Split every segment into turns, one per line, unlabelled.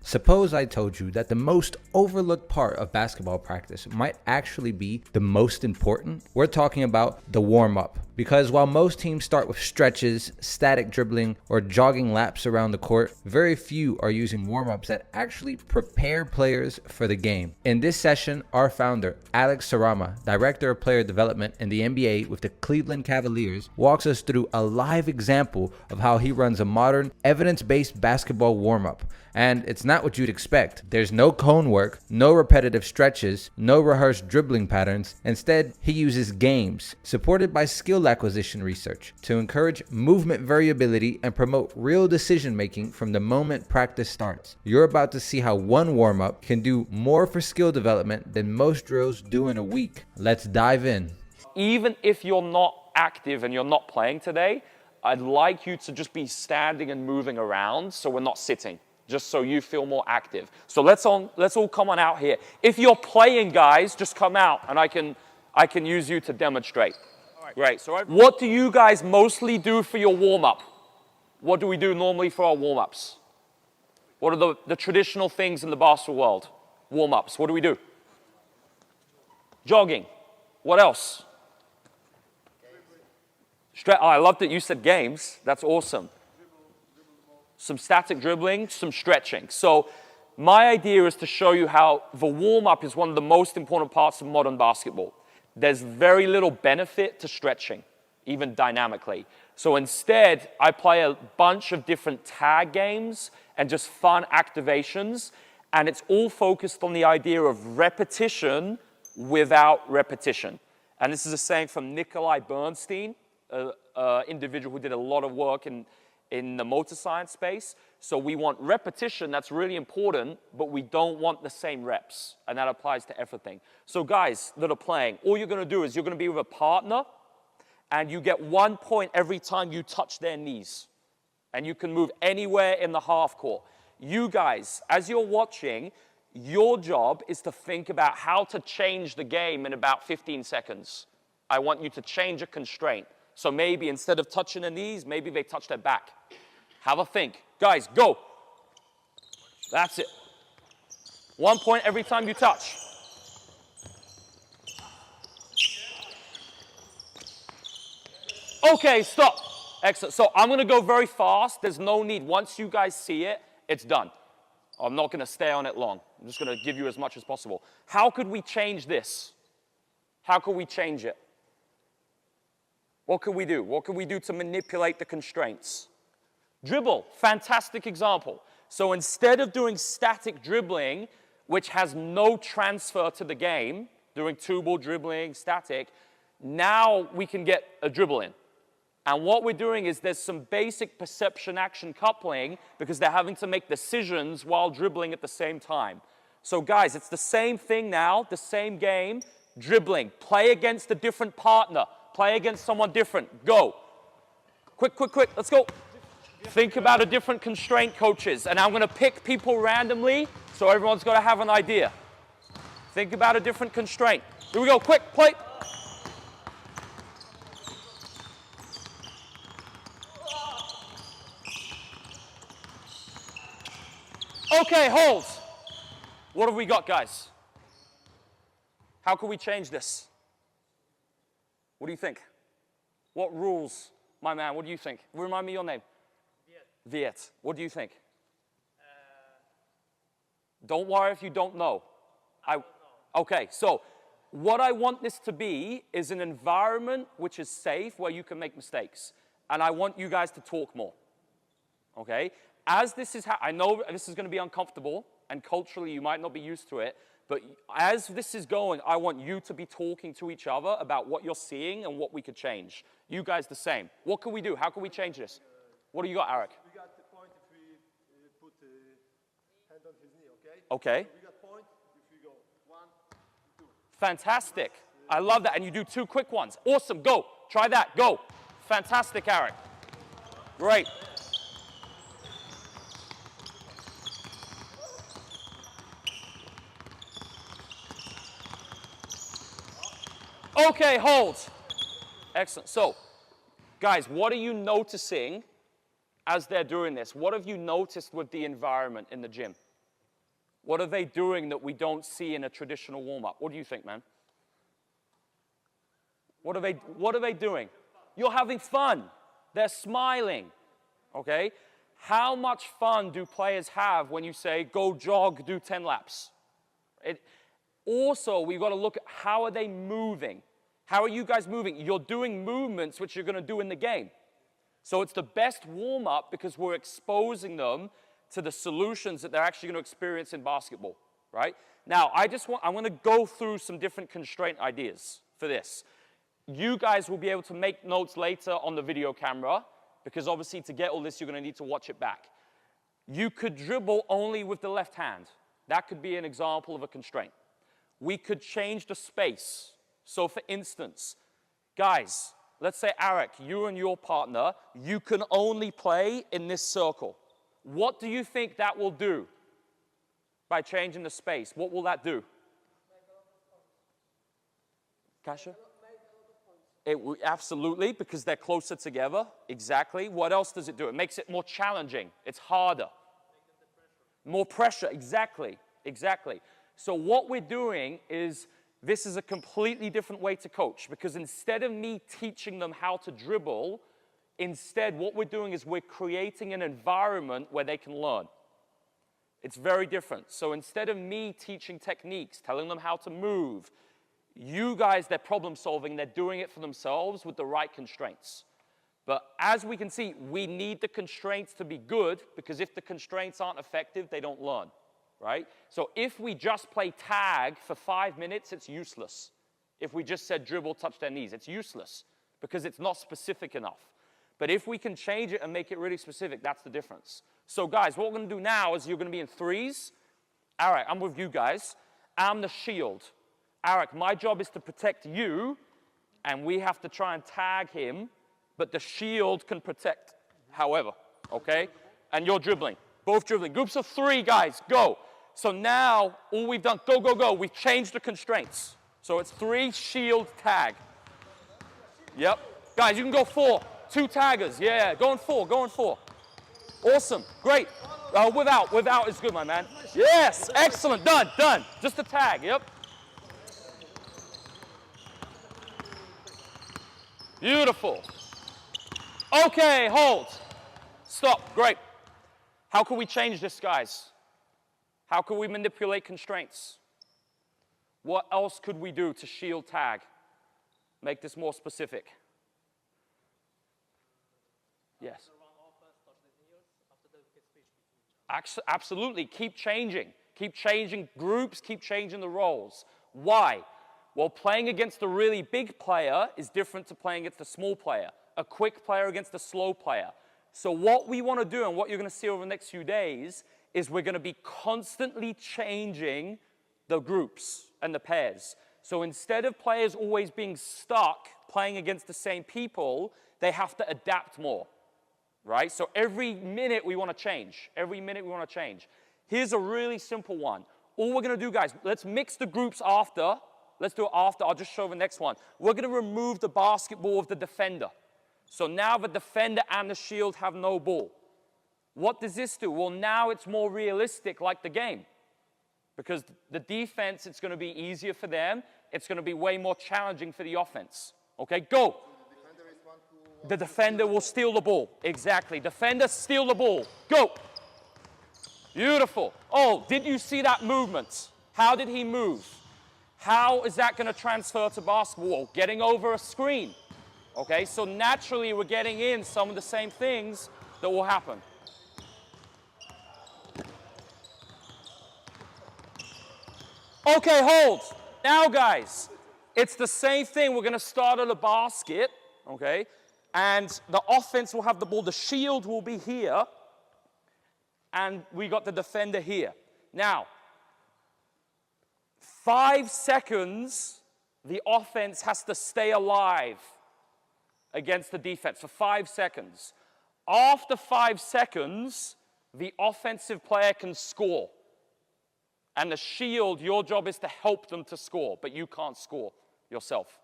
Suppose I told you that the most overlooked part of basketball practice might actually be the most important. We're talking about the warm-up. Because while most teams start with stretches, static dribbling, or jogging laps around the court, very few are using warm-ups that actually prepare players for the game. In this session, our founder, Alex Sarama, Director of Player Development in the NBA with the Cleveland Cavaliers, walks us through a live example of how he runs a modern, evidence-based basketball warm-up. And it's not what you'd expect. There's no cone work, no repetitive stretches, no rehearsed dribbling patterns. Instead, he uses games, supported by skill acquisition research, to encourage movement variability and promote real decision making from the moment practice starts. You're about to see how one warm-up can do more for skill development than most drills do in a week. Let's dive in.
Even if you're not active and you're not playing today, I'd like you to just be standing and moving around so we're not sitting, just so you feel more active. So let's all come on out here. If you're playing, guys, just come out and I can use you to demonstrate. All right. Great. So what do you guys mostly do for your warm-up? What do we do normally for our warm-ups? What are the traditional things in the basketball world? Warm-ups. What do we do? Jogging. What else? Oh, I love that you said games. That's awesome. Some static dribbling, some stretching. So my idea is to show you how the warm-up is one of the most important parts of modern basketball. There's very little benefit to stretching, even dynamically. So instead, I play a bunch of different tag games and just fun activations, and it's all focused on the idea of repetition without repetition. And this is a saying from Nikolai Bernstein, an individual who did a lot of work in the motor science space. So we want repetition, that's really important, but we don't want the same reps. And that applies to everything. So guys that are playing, all you're gonna do is you're gonna be with a partner and you get 1 point every time you touch their knees. And you can move anywhere in the half court. You guys, as you're watching, your job is to think about how to change the game in about 15 seconds. I want you to change a constraint. So maybe instead of touching their knees, maybe they touch their back. Have a think. Guys, go. That's it. 1 point every time you touch. Okay, stop. Excellent. So I'm going to go very fast. There's no need. Once you guys see it, it's done. I'm not going to stay on it long. I'm just going to give you as much as possible. How could we change this? How could we change it? What could we do? What could we do to manipulate the constraints? Dribble, fantastic example. So instead of doing static dribbling, which has no transfer to the game, doing two-ball dribbling, static, now we can get a dribble in. And what we're doing is there's some basic perception-action coupling because they're having to make decisions while dribbling at the same time. So guys, it's the same thing now, the same game, dribbling. Play against a different partner. Play against someone different. Go. Quick, quick, quick. Let's go. Think about a different constraint, coaches. And I'm going to pick people randomly so everyone's got to have an idea. Think about a different constraint. Here we go. Quick, play. Okay, hold. What have we got, guys? How can we change this? What do you think? What rules, my man, what do you think? Remind me your name. Viet. What do you think? Don't worry if you don't know. Okay, so what I want this to be is an environment which is safe where you can make mistakes. And I want you guys to talk more. Okay? As this is, I know this is going to be uncomfortable, and culturally you might not be used to it, but as this is going, I want you to be talking to each other about what you're seeing and what we could change. You guys the same. What can we do? How can we change this? What do you got, Eric?
We got the point if we put the hand on his knee, okay?
Okay.
So we got point if we go 1, 2.
Fantastic. I love that. And you do 2 quick ones. Awesome. Go. Try that. Go. Fantastic, Eric. Great. Okay, hold. Excellent. So, guys, what are you noticing as they're doing this? What have you noticed with the environment in the gym? What are they doing that we don't see in a traditional warm-up? What do you think, man? What are they doing? You're having fun. They're smiling, okay? How much fun do players have when you say, go jog, do 10 laps? Also, we've got to look at how are they moving? How are you guys moving? You're doing movements which you're going to do in the game. So it's the best warm-up because we're exposing them to the solutions that they're actually going to experience in basketball, right? Now, I'm going to go through some different constraint ideas for this. You guys will be able to make notes later on the video camera because obviously to get all this, you're going to need to watch it back. You could dribble only with the left hand. That could be an example of a constraint. We could change the space. So for instance, guys, let's say, Arik, you and your partner, you can only play in this circle. What do you think that will do by changing the space? What will that do? Kasha? Absolutely, because they're closer together. Exactly. What else does it do? It makes it more challenging. It's harder. More pressure. Exactly. Exactly. So what we're doing is, this is a completely different way to coach, because instead of me teaching them how to dribble, instead what we're doing is we're creating an environment where they can learn. It's very different. So instead of me teaching techniques, telling them how to move, you guys, they're problem solving, they're doing it for themselves with the right constraints. But as we can see, we need the constraints to be good, because if the constraints aren't effective, they don't learn, right? So if we just play tag for 5 minutes, it's useless. If we just said dribble, touch their knees, it's useless because it's not specific enough. But if we can change it and make it really specific, that's the difference. So guys, what we're going to do now is you're going to be in threes. All right, I'm with you guys. I'm the shield. Arik, my job is to protect you, and we have to try and tag him, but the shield can protect, however, okay? And you're dribbling, both dribbling. Groups of 3, guys, go. So now, all we've done, go, go, go. We've changed the constraints. So it's 3, shield, tag. Yep. Guys, you can go 4. 2 taggers, yeah, going 4, going 4. Awesome, great. Without is good, my man. Yes, excellent, done, done. Just a tag, yep. Beautiful. Okay, hold. Stop, great. How can we change this, guys? How can we manipulate constraints? What else could we do to shield tag? Make this more specific. Yes. Absolutely, keep changing. Keep changing groups, keep changing the roles. Why? Well, playing against a really big player is different to playing against a small player, a quick player against a slow player. So what we want to do, and what you're going to see over the next few days, is we're going to be constantly changing the groups and the pairs. So instead of players always being stuck playing against the same people, they have to adapt more, right? So every minute we want to change. Every minute we want to change. Here's a really simple one. All we're going to do, guys, let's mix the groups after. Let's do it after. I'll just show the next one. We're going to remove the basketball of the defender. So now the defender and the shield have no ball. What does this do? Well, now it's more realistic like the game. Because the defense, it's going to be easier for them. It's going to be way more challenging for the offense. Okay, go. The defender will steal the ball. Exactly. Defender, steal the ball. Go. Beautiful. Oh, did you see that movement? How did he move? How is that going to transfer to basketball? Getting over a screen. Okay, so naturally we're getting in some of the same things that will happen. Okay, hold. Now, guys, it's the same thing. We're going to start at the basket, okay? And the offense will have the ball. The shield will be here. And we got the defender here. Now, 5 seconds, the offense has to stay alive against the defense for 5 seconds. After 5 seconds, the offensive player can score. And the shield, your job is to help them to score, but you can't score yourself.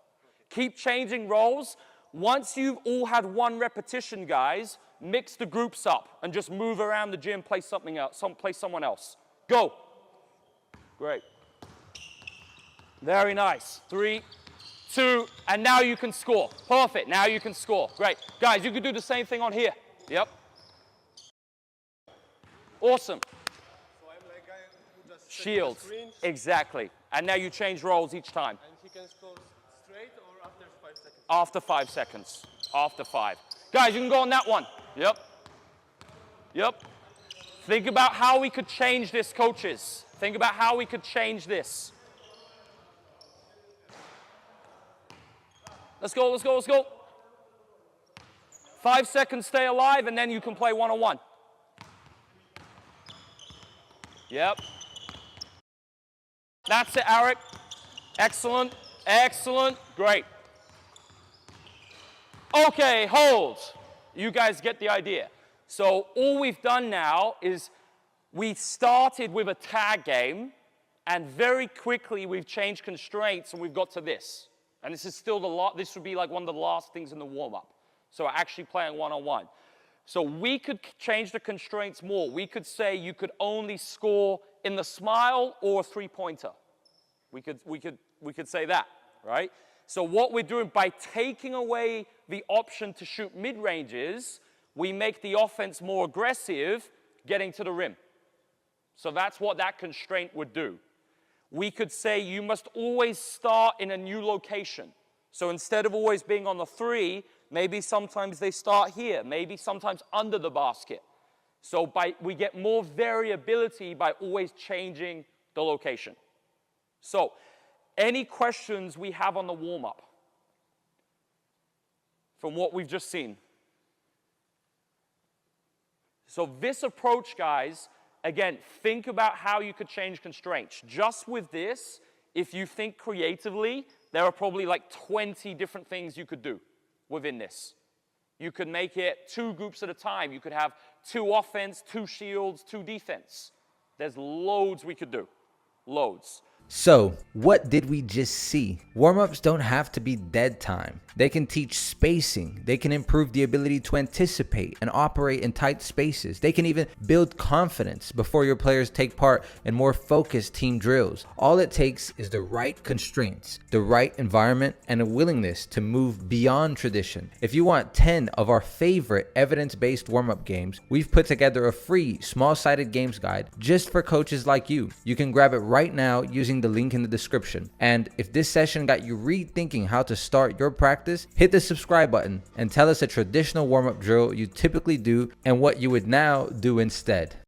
Keep changing roles. Once you've all had 1 repetition, guys, mix the groups up and just move around the gym, play something else, play someone else. Go. Great. Very nice. 3, 2, and now you can score. Perfect. Now you can score. Great. Guys, you can do the same thing on here. Yep. Awesome.
So I'm like guy who just set the
Shields.
screen,
Exactly. And now you change roles each time.
and he can score straight or after 5 seconds.
After 5 seconds. After 5. Guys, you can go on that one. Yep. Yep. Think about how we could change this, coaches. Think about how we could change this. Let's go, let's go, let's go. 5 seconds, stay alive, and then you can play one-on-one. Yep. That's it, Eric. Excellent, excellent, great. Okay, hold. You guys get the idea. So all we've done now is we started with a tag game, and very quickly we've changed constraints, and we've got to this. And this is still this would be like one of the last things in the warm-up. So we're actually playing one-on-one. So we could change the constraints more. We could say you could only score in the smile or a three-pointer. We could say that, right? So what we're doing by taking away the option to shoot mid-ranges, we make the offense more aggressive getting to the rim. So that's what that constraint would do. We could say you must always start in a new location. So instead of always being on the 3, maybe sometimes they start here, maybe sometimes under the basket. So we get more variability by always changing the location. So any questions we have on the warm-up from what we've just seen? So this approach, guys, again, think about how you could change constraints. Just with this, if you think creatively, there are probably like 20 different things you could do within this. You could make it 2 groups at a time. You could have 2 offense, 2 shields, 2 defense. There's loads we could do. Loads.
So, what did we just see? Warm-ups don't have to be dead time. They can teach spacing. They can improve the ability to anticipate and operate in tight spaces. They can even build confidence before your players take part in more focused team drills. All it takes is the right constraints, the right environment, and a willingness to move beyond tradition. If you want 10 of our favorite evidence-based warm-up games, we've put together a free small-sided games guide just for coaches like you. You can grab it right now using the link in the description. And if this session got you rethinking how to start your practice, hit the subscribe button and tell us a traditional warm-up drill you typically do and what you would now do instead.